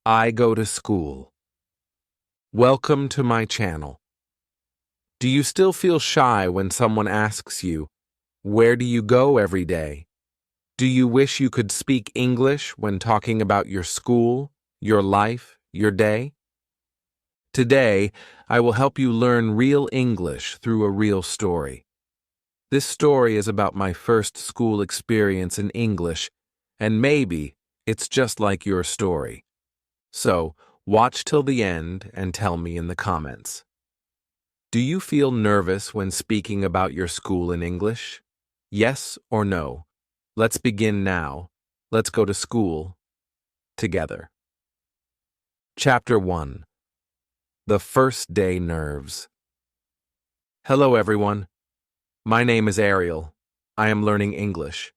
I go to school. Welcome to my channel. Do you still feel shy when someone asks you, where do you go every day? Do you wish you could speak English when talking about your school, your life, your day? Today, I will help you learn real English through a real story. This story is about my first school experience in English, and maybe it's just like your story. So, watch till the end and tell me in the comments. Do you feel nervous when speaking about your school in English? Yes or no? Let's begin now. Let's go to school together. Chapter 1. The First Day Nerves. Hello everyone. My name is Ariel. I am learning English.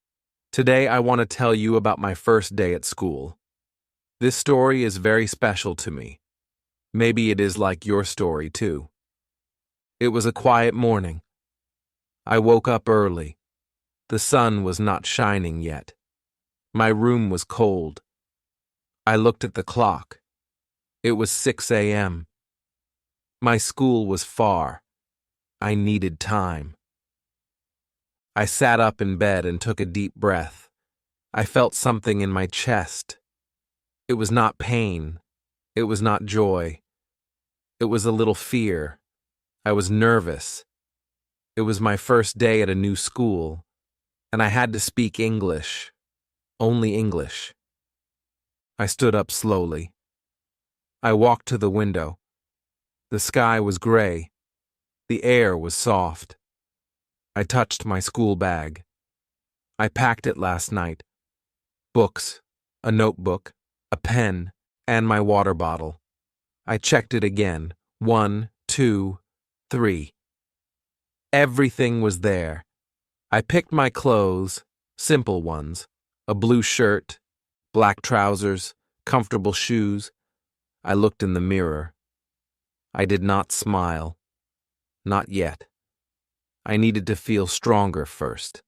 Today I want to tell you about my first day at school. This story is very special to me. Maybe it is like your story too. It was a quiet morning. I woke up early. The sun was not shining yet. My room was cold. I looked at the clock. It was 6 a.m. My school was far. I needed time. I sat up in bed and took a deep breath. I felt something in my chest. It was not pain. It was not joy. It was a little fear. I was nervous. It was my first day at a new school, and I had to speak English. Only English. I stood up slowly. I walked to the window. The sky was gray. The air was soft. I touched my school bag. I packed it last night. Books, a notebook, a pen, and my water bottle. I checked it again. 1, 2, 3. Everything was there. I picked my clothes, simple ones, a blue shirt, black trousers, comfortable shoes. I looked in the mirror. I did not smile. Not yet. I needed to feel stronger first.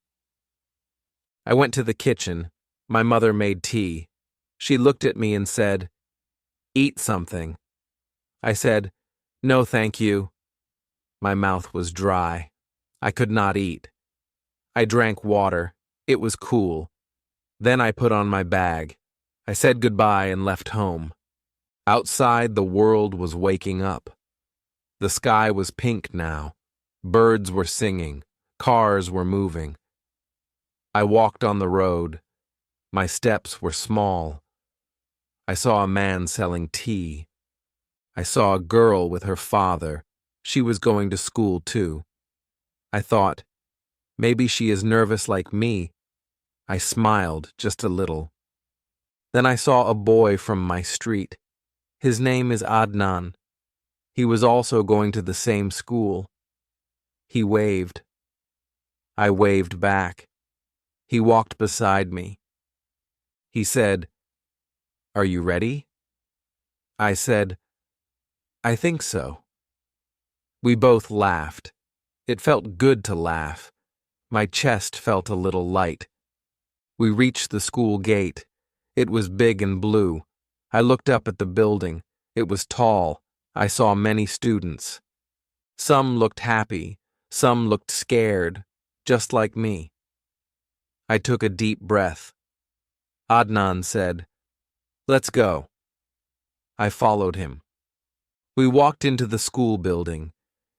I went to the kitchen. My mother made tea. She looked at me and said, "Eat something." I said, "No, thank you." My mouth was dry. I could not eat. I drank water. It was cool. Then I put on my bag. I said goodbye and left home. Outside, the world was waking up. The sky was pink now. Birds were singing. Cars were moving. I walked on the road. My steps were small. I saw a man selling tea. I saw a girl with her father. She was going to school too. I thought, maybe she is nervous like me. I smiled just a little. Then I saw a boy from my street. His name is Adnan. He was also going to the same school. He waved. I waved back. He walked beside me. He said, "Are you ready?" I said, "I think so." We both laughed. It felt good to laugh. My chest felt a little light. We reached the school gate. It was big and blue. I looked up at the building. It was tall. I saw many students. Some looked happy. Some looked scared, just like me. I took a deep breath. Adnan said, "Let's go." I followed him. We walked into the school building.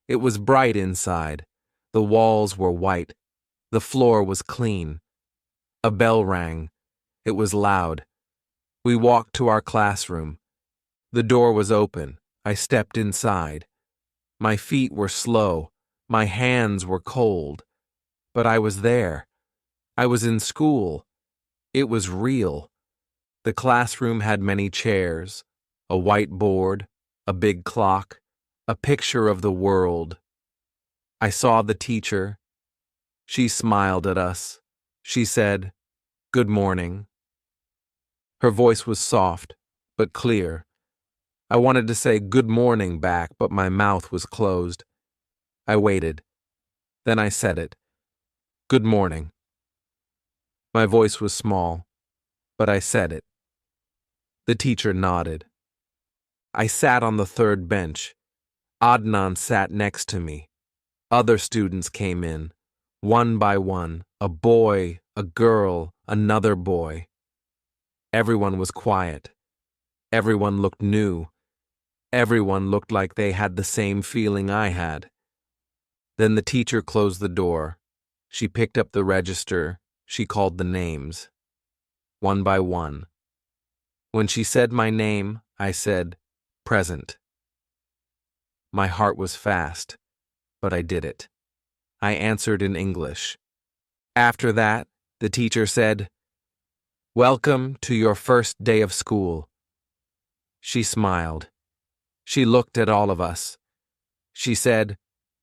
It was bright inside. The walls were white. The floor was clean. A bell rang. It was loud. We walked to our classroom. The door was open. I stepped inside. My feet were slow. My hands were cold. But I was there. I was in school. It was real. The classroom had many chairs, a white board, a big clock, a picture of the world. I saw the teacher. She smiled at us. She said, "Good morning." Her voice was soft, but clear. I wanted to say good morning back, but my mouth was closed. I waited. Then I said it. "Good morning." My voice was small, but I said it. The teacher nodded. I sat on the third bench. Adnan sat next to me. Other students came in, one by one, a boy, a girl, another boy. Everyone was quiet. Everyone looked new. Everyone looked like they had the same feeling I had. Then the teacher closed the door. She picked up the register. She called the names, one by one. When she said my name, I said, "Present." My heart was fast, but I did it. I answered in English. After that, the teacher said, "Welcome to your first day of school." She smiled. She looked at all of us. She said,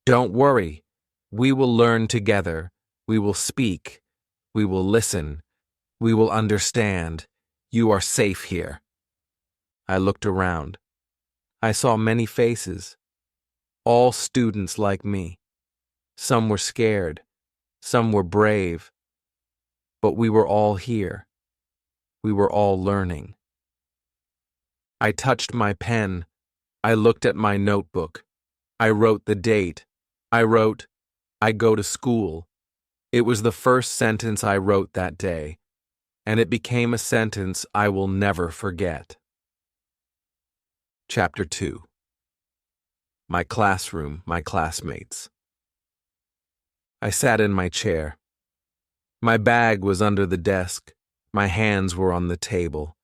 "Don't worry. We will learn together. We will speak. We will listen. We will understand. You are safe here." I looked around. I saw many faces. All students like me. Some were scared. Some were brave. But we were all here. We were all learning. I touched my pen. I looked at my notebook. I wrote the date. I wrote, "I go to school." It was the first sentence I wrote that day, and it became a sentence I will never forget. Chapter 2. My classroom, my classmates. I sat in my chair. My bag was under the desk. My hands were on the table.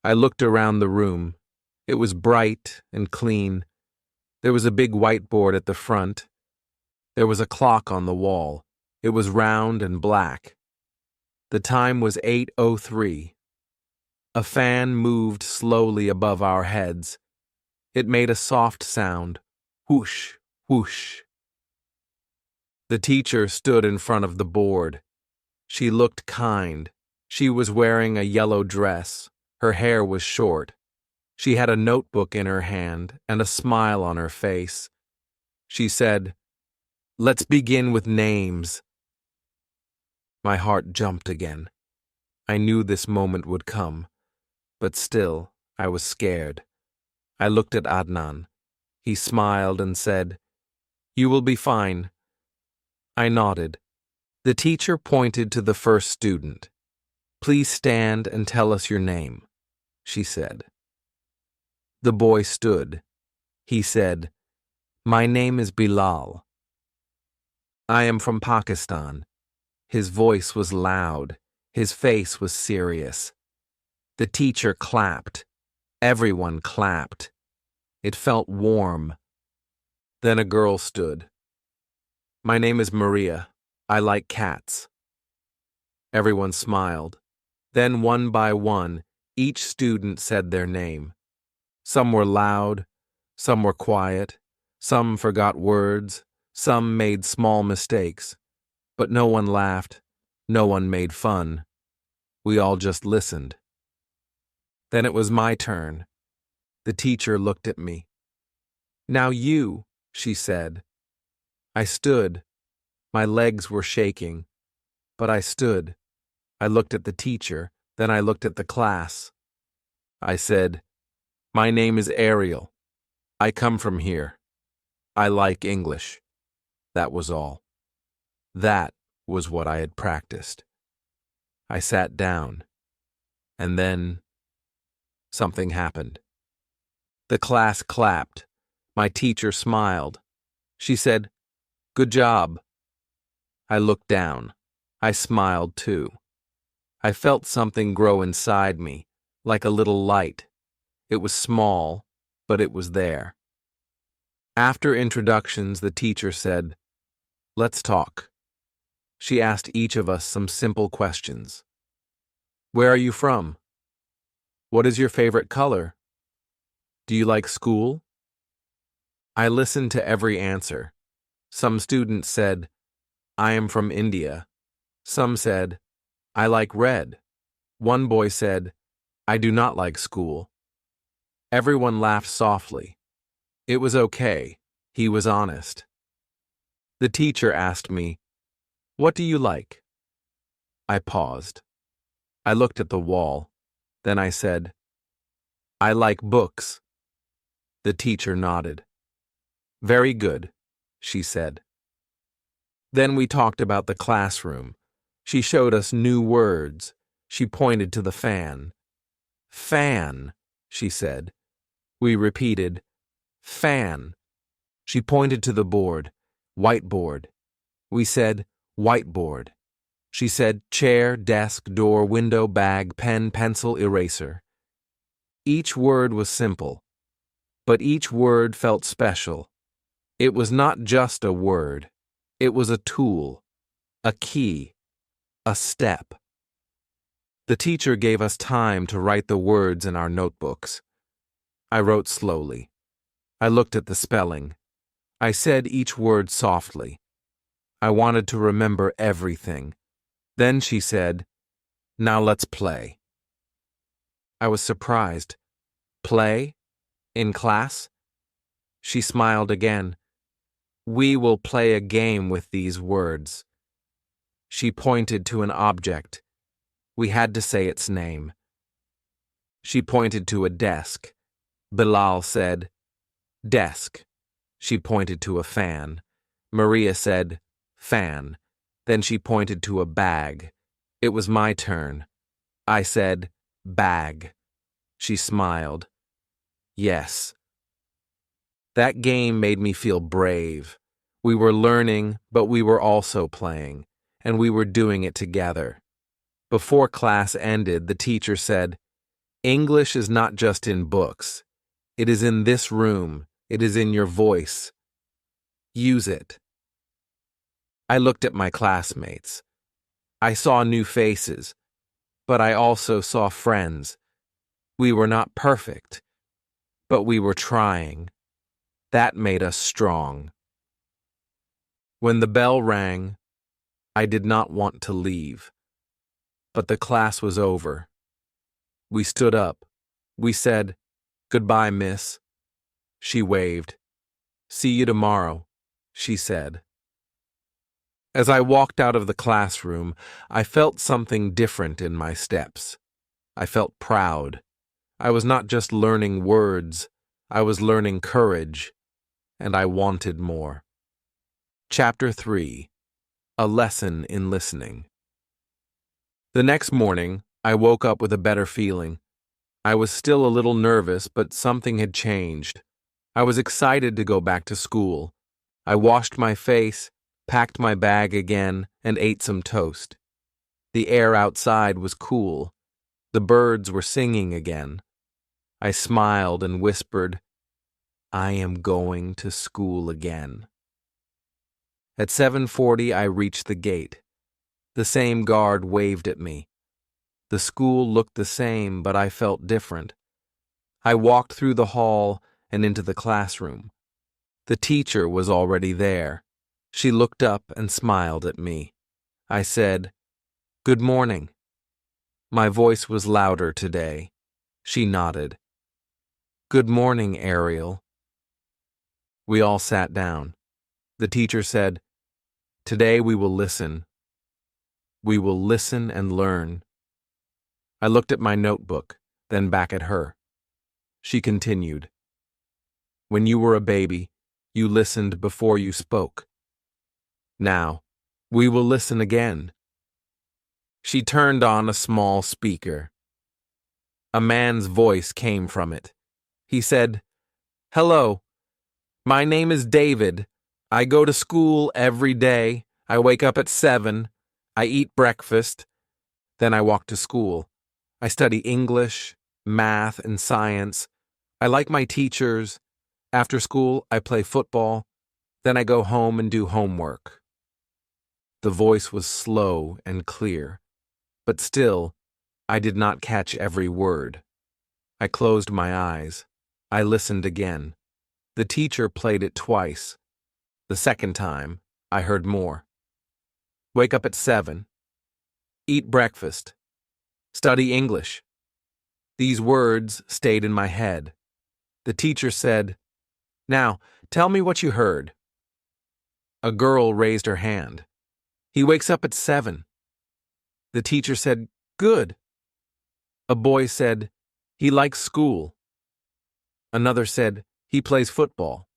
I looked around the room. It was bright and clean. There was a big whiteboard at the front. There was a clock on the wall. It was round and black. The time was 8:03. A fan moved slowly above our heads. It made a soft sound, whoosh, whoosh. The teacher stood in front of the board. She looked kind. She was wearing a yellow dress. Her hair was short. She had a notebook in her hand and a smile on her face. She said, "Let's begin with names." My heart jumped again. I knew this moment would come, but still, I was scared. I looked at Adnan. He smiled and said, "You will be fine." I nodded. The teacher pointed to the first student. "Please stand and tell us your name," she said. The boy stood. He said, "My name is Bilal. I am from Pakistan." His voice was loud. His face was serious. The teacher clapped. Everyone clapped. It felt warm. Then a girl stood. "My name is Maria. I like cats." Everyone smiled. Then one by one, each student said their name. Some were loud, some were quiet, some forgot words, some made small mistakes. But no one laughed, no one made fun. We all just listened. Then it was my turn. The teacher looked at me. "Now you," she said. I stood. My legs were shaking, but I stood. I looked at the teacher, then I looked at the class. I said, "My name is Ariel. I come from here. I like English." That was all. That was what I had practiced. I sat down, and then something happened. The class clapped. My teacher smiled. She said, "Good job." I looked down. I smiled too. I felt something grow inside me, like a little light. It was small, but it was there. After introductions, the teacher said, "Let's talk." She asked each of us some simple questions. "Where are you from? What is your favorite color? Do you like school?" I listened to every answer. Some students said, "I am from India." Some said, "I like red." One boy said, "I do not like school." Everyone laughed softly. It was okay. He was honest. The teacher asked me, "What do you like?" I paused. I looked at the wall. Then I said, I like books. The teacher nodded. Very good, she said. Then we talked about the classroom. She showed us new words. She pointed to the fan. Fan, she said. We repeated, fan. She pointed to the board, whiteboard. We said, whiteboard. She said, chair, desk, door, window, bag, pen, pencil, eraser. Each word was simple, but each word felt special. It was not just a word. It was a tool, a key, a step. The teacher gave us time to write the words in our notebooks. I wrote slowly. I looked at the spelling. I said each word softly. I wanted to remember everything. Then she said, "Now let's play." I was surprised. Play? In class? She smiled again. We will play a game with these words. She pointed to an object. We had to say its name. She pointed to a desk. Bilal said, desk. She pointed to a fan. Maria said, fan. Then she pointed to a bag. It was my turn. I said, bag. She smiled. Yes. That game made me feel brave. We were learning, but we were also playing, and we were doing it together. Before class ended, the teacher said, English is not just in books. It is in this room. It is in your voice. Use it. I looked at my classmates. I saw new faces, but I also saw friends. We were not perfect, but we were trying. That made us strong. When the bell rang, I did not want to leave. But the class was over. We stood up. We said, "Goodbye, miss." She waved. "See you tomorrow," she said. As I walked out of the classroom, I felt something different in my steps. I felt proud. I was not just learning words, I was learning courage, and I wanted more. Chapter 3: A Lesson in Listening. The next morning, I woke up with a better feeling. I was still a little nervous, but something had changed. I was excited to go back to school. I washed my face, packed my bag again, and ate some toast. The air outside was cool. The birds were singing again. I smiled and whispered, I am going to school again. At 7:40, I reached the gate. The same guard waved at me. The school looked the same, but I felt different. I walked through the hall and into the classroom. The teacher was already there. She looked up and smiled at me. I said, "Good morning." My voice was louder today. She nodded. "Good morning, Ariel." We all sat down. The teacher said, "Today we will listen. We will listen and learn." I looked at my notebook, then back at her. She continued, "When you were a baby, you listened before you spoke. Now, we will listen again." She turned on a small speaker. A man's voice came from it. He said, "Hello, my name is David. I go to school every day. I wake up at 7. I eat breakfast. Then I walk to school. I study English, math, and science. I like my teachers. After school, I play football. Then I go home and do homework." The voice was slow and clear, but still, I did not catch every word. I closed my eyes. I listened again. The teacher played it twice. The second time, I heard more. Wake up at 7. Eat breakfast. Study English. These words stayed in my head. The teacher said, "Now, tell me what you heard." A girl raised her hand. "He wakes up at 7. The teacher said, "Good." A boy said, "He likes school." Another said, "He plays football."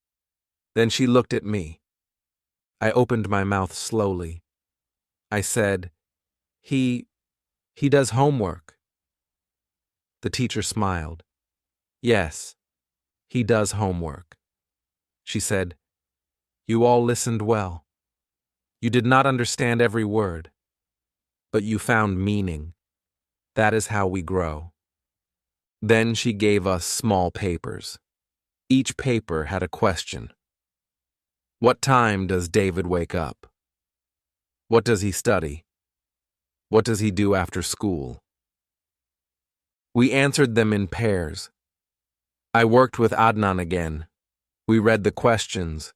Then she looked at me. I opened my mouth slowly. I said, He does homework." The teacher smiled. "Yes, he does homework." She said, "You all listened well. You did not understand every word, but you found meaning. That is how we grow." Then she gave us small papers. Each paper had a question. What time does David wake up? What does he study? What does he do after school? We answered them in pairs. I worked with Adnan again. We read the questions.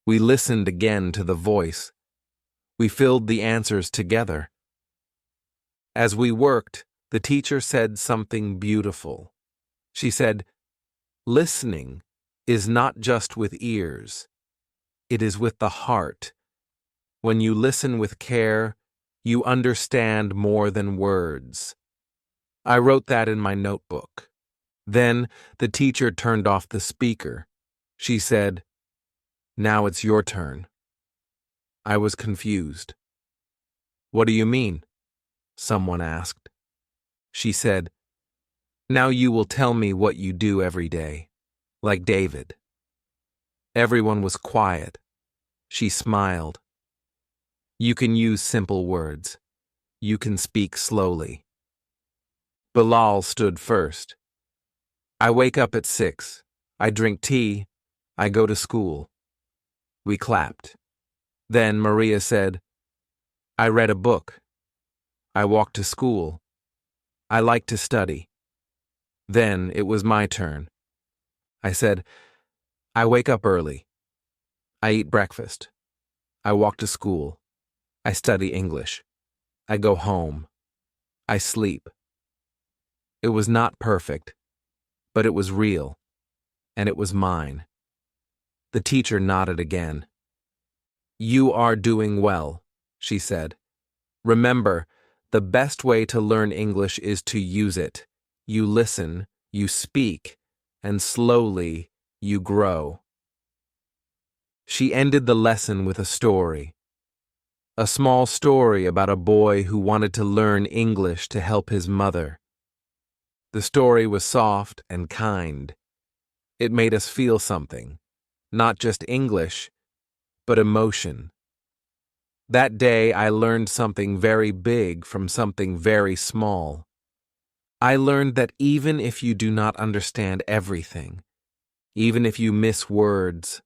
We listened again to the voice. We filled the answers together. As we worked, the teacher said something beautiful. She said, "Listening is not just with ears. It is with the heart. When you listen with care, you understand more than words." I wrote that in my notebook. Then the teacher turned off the speaker. She said, "Now it's your turn." I was confused. "What do you mean?" someone asked. She said, "Now you will tell me what you do every day, like David." Everyone was quiet. She smiled. "You can use simple words. You can speak slowly." Bilal stood first. "I wake up at 6. I drink tea. I go to school." We clapped. Then Maria said, "I read a book. I walk to school. I like to study." Then it was my turn. I said, "I wake up early. I eat breakfast. I walk to school. I study English. I go home. I sleep." It was not perfect, but it was real, and it was mine. The teacher nodded again. "You are doing well," she said. "Remember, the best way to learn English is to use it. You listen, you speak, and slowly you grow." She ended the lesson with a story. A small story about a boy who wanted to learn English to help his mother. The story was soft and kind. It made us feel something, not just English, but emotion. That day I learned something very big from something very small. I learned that even if you do not understand everything, even if you miss words,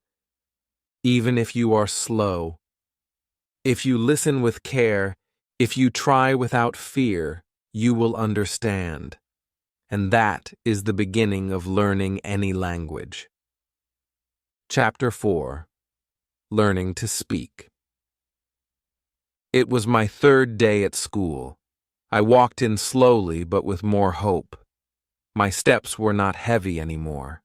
even if you are slow, if you listen with care, if you try without fear, you will understand. And that is the beginning of learning any language. Chapter 4. Learning to Speak. It was my third day at school. I walked in slowly but with more hope. My steps were not heavy anymore.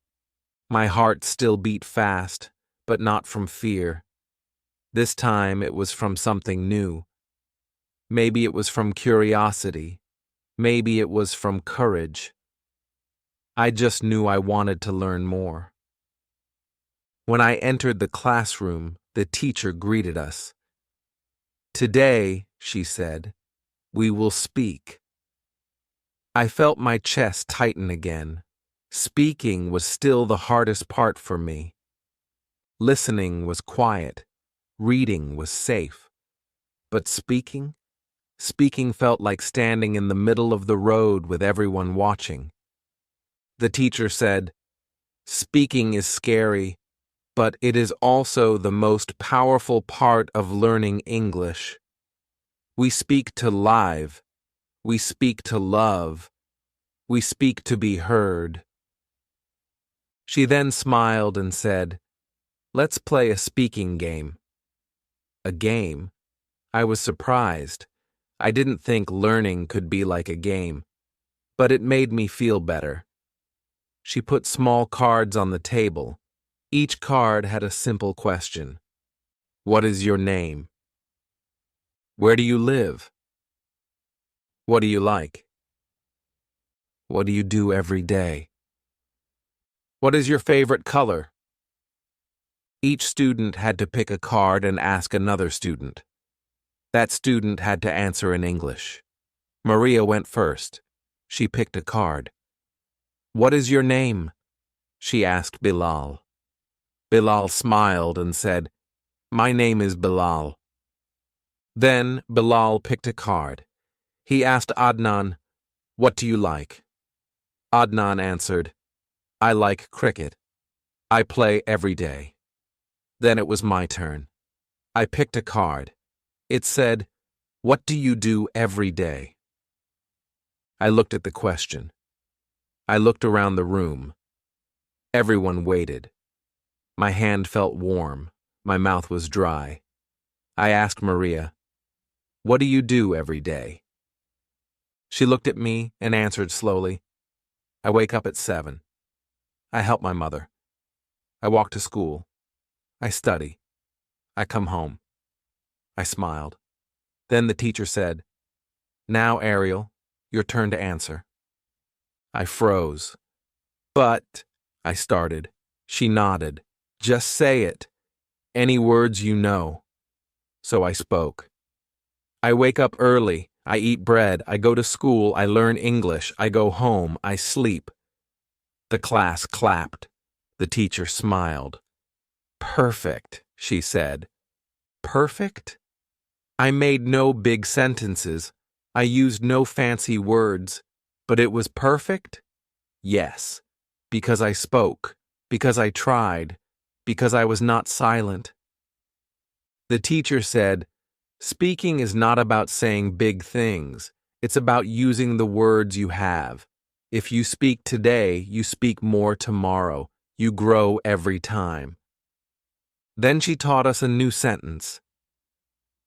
My heart still beat fast, but not from fear. This time it was from something new. Maybe it was from curiosity. Maybe it was from courage. I just knew I wanted to learn more. When I entered the classroom, the teacher greeted us. "Today," she said, "we will speak." I felt my chest tighten again. Speaking was still the hardest part for me. Listening was quiet. Reading was safe. But speaking? Speaking felt like standing in the middle of the road with everyone watching. The teacher said, "Speaking is scary, but it is also the most powerful part of learning English. We speak to live. We speak to love. We speak to be heard." She then smiled and said, "Let's play a speaking game." A game? I was surprised. I didn't think learning could be like a game, but it made me feel better. She put small cards on the table. Each card had a simple question. What is your name? Where do you live? What do you like? What do you do every day? What is your favorite color? Each student had to pick a card and ask another student. That student had to answer in English. Maria went first. She picked a card. What is your name? She asked Bilal. Bilal smiled and said, My name is Bilal. Then Bilal picked a card. He asked Adnan, What do you like? Adnan answered, I like cricket. I play every day. Then it was my turn. I picked a card. It said, What do you do every day? I looked at the question. I looked around the room. Everyone waited. My hand felt warm. My mouth was dry. I asked Maria, What do you do every day? She looked at me and answered slowly, I wake up at 7. I help my mother. I walk to school. I study. I come home. I smiled. Then the teacher said, Now, Ariel, your turn to answer. I froze. But, I started. She nodded. Just say it. Any words you know. So I spoke. I wake up early. I eat bread. I go to school. I learn English. I go home. I sleep. The class clapped. The teacher smiled. Perfect, she said. Perfect? I made no big sentences. I used no fancy words. But it was perfect? Yes. Because I spoke. Because I tried. Because I was not silent. The teacher said, Speaking is not about saying big things. It's about using the words you have. If you speak today, you speak more tomorrow. You grow every time. Then she taught us a new sentence.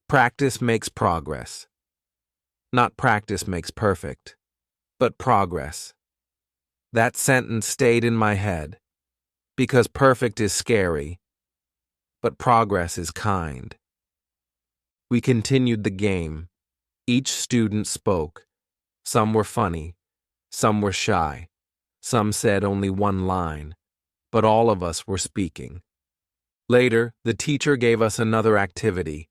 Practice makes progress. Not practice makes perfect, but progress. That sentence stayed in my head, because perfect is scary, but progress is kind. We continued the game. Each student spoke. Some were funny, some were shy, some said only one line, but all of us were speaking. Later, the teacher gave us another activity.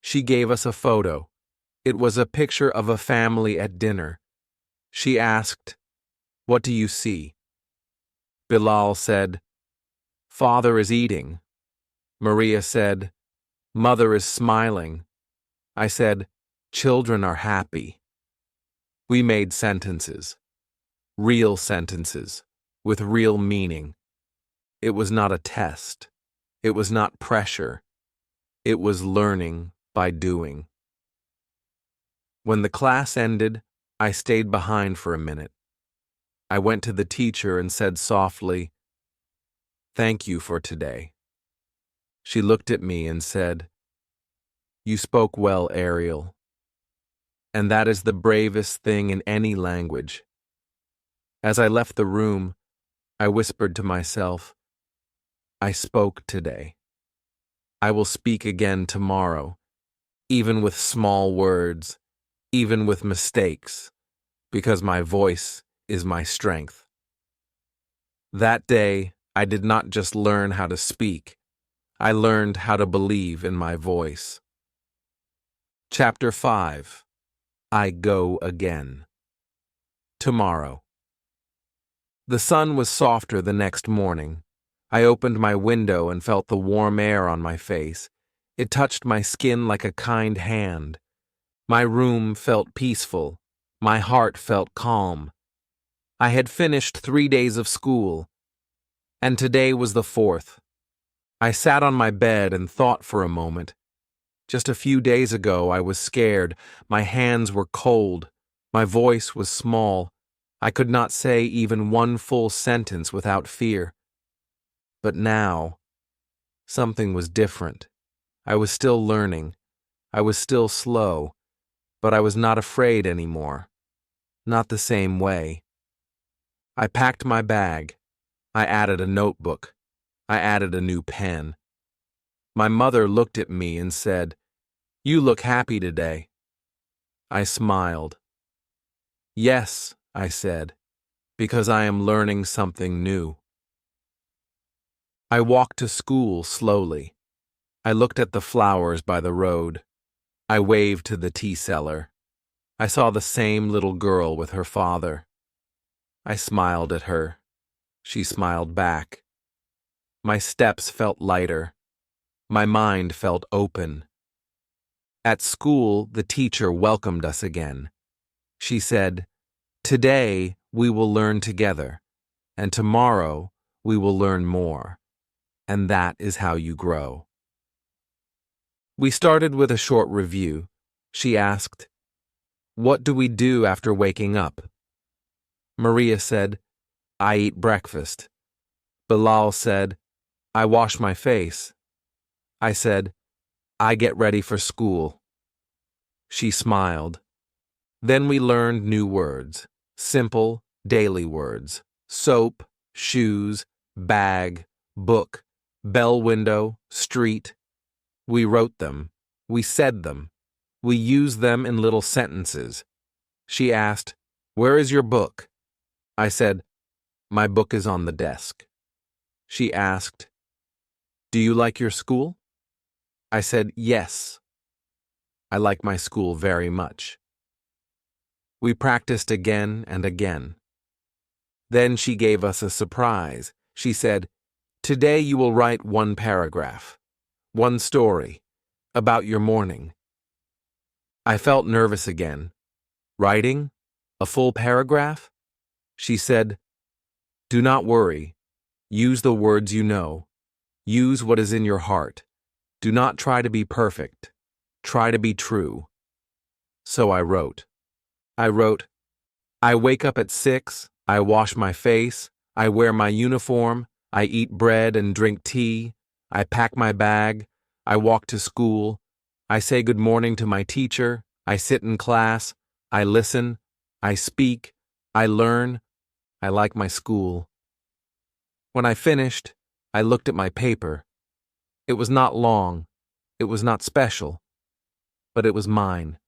She gave us a photo. It was a picture of a family at dinner. She asked, What do you see? Bilal said, Father is eating. Maria said, Mother is smiling. I said, Children are happy. We made sentences, real sentences, with real meaning. It was not a test. It was not pressure. It was learning by doing. When the class ended, I stayed behind for a minute. I went to the teacher and said softly, Thank you for today. She looked at me and said, You spoke well, Ariel. And that is the bravest thing in any language. As I left the room, I whispered to myself, I spoke today. I will speak again tomorrow, even with small words, even with mistakes, because my voice is my strength. That day, I did not just learn how to speak, I learned how to believe in my voice. Chapter 5. I Go Again. Tomorrow. The sun was softer the next morning. I opened my window and felt the warm air on my face. It touched my skin like a kind hand. My room felt peaceful. My heart felt calm. I had finished 3 days of school, and today was the 4th. I sat on my bed and thought for a moment. Just a few days ago, I was scared. My hands were cold. My voice was small. I could not say even one full sentence without fear. But now, something was different. I was still learning. I was still slow, but I was not afraid anymore. Not the same way. I packed my bag. I added a notebook. I added a new pen. My mother looked at me and said, You look happy today. I smiled. Yes, I said, because I am learning something new. I walked to school slowly. I looked at the flowers by the road. I waved to the tea seller. I saw the same little girl with her father. I smiled at her. She smiled back. My steps felt lighter. My mind felt open. At school, the teacher welcomed us again. She said, "Today we will learn together, and tomorrow we will learn more. And that is how you grow." We started with a short review. She asked, "What do we do after waking up?" Maria said, "I eat breakfast." Bilal said, "I wash my face." I said, "I get ready for school." She smiled. Then we learned new words, simple, daily words: soap, shoes, bag, book, bell window, street. We wrote them. We said them. We used them in little sentences. She asked, "Where is your book?" I said, "My book is on the desk." She asked, "Do you like your school?" I said, "Yes. I like my school very much." We practiced again and again. Then she gave us a surprise. She said, "Today you will write one paragraph, one story, about your morning." I felt nervous again. Writing? A full paragraph? She said, "Do not worry. Use the words you know. Use what is in your heart. Do not try to be perfect. Try to be true." So I wrote. I wake up at 6, I wash my face, I wear my uniform, I eat bread and drink tea, I pack my bag, I walk to school, I say good morning to my teacher, I sit in class, I listen, I speak, I learn, I like my school. When I finished, I looked at my paper. It was not long, it was not special, but it was mine.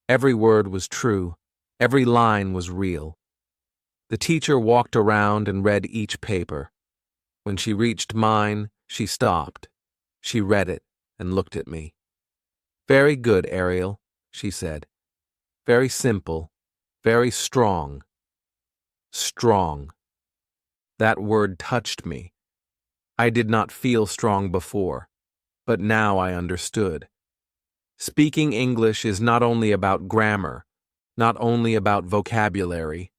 Every word was true, every line was real. The teacher walked around and read each paper. When she reached mine, she stopped. She read it and looked at me. "Very good, Ariel," she said. "Very simple, very strong." Strong. That word touched me. I did not feel strong before, but now I understood. Speaking English is not only about grammar, not only about vocabulary.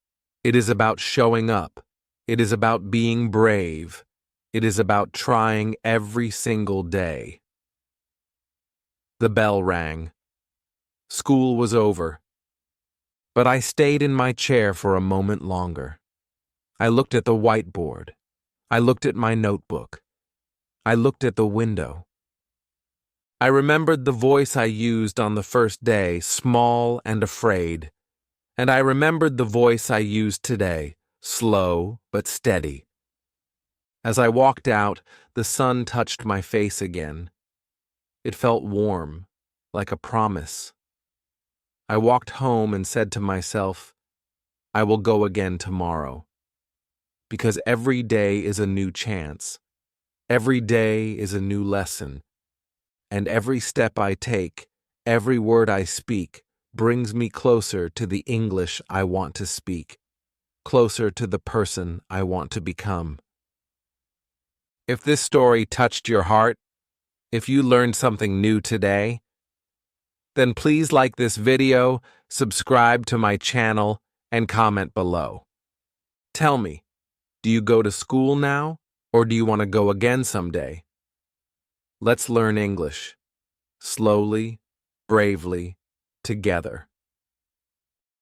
It is about showing up. It is about being brave. It is about trying every single day. The bell rang. School was over. But I stayed in my chair for a moment longer. I looked at the whiteboard. I looked at my notebook. I looked at the window. I remembered the voice I used on the first day, small and afraid. And I remembered the voice I used today, slow but steady. As I walked out, the sun touched my face again. It felt warm, like a promise. I walked home and said to myself, I will go again tomorrow. Because every day is a new chance. Every day is a new lesson. And every step I take, every word I speak, brings me closer to the English I want to speak, closer to the person I want to become. If this story touched your heart, if you learned something new today, then please like this video, subscribe to my channel, and comment below. Tell me, do you go to school now, or do you want to go again someday? Let's learn English. Slowly, bravely, together.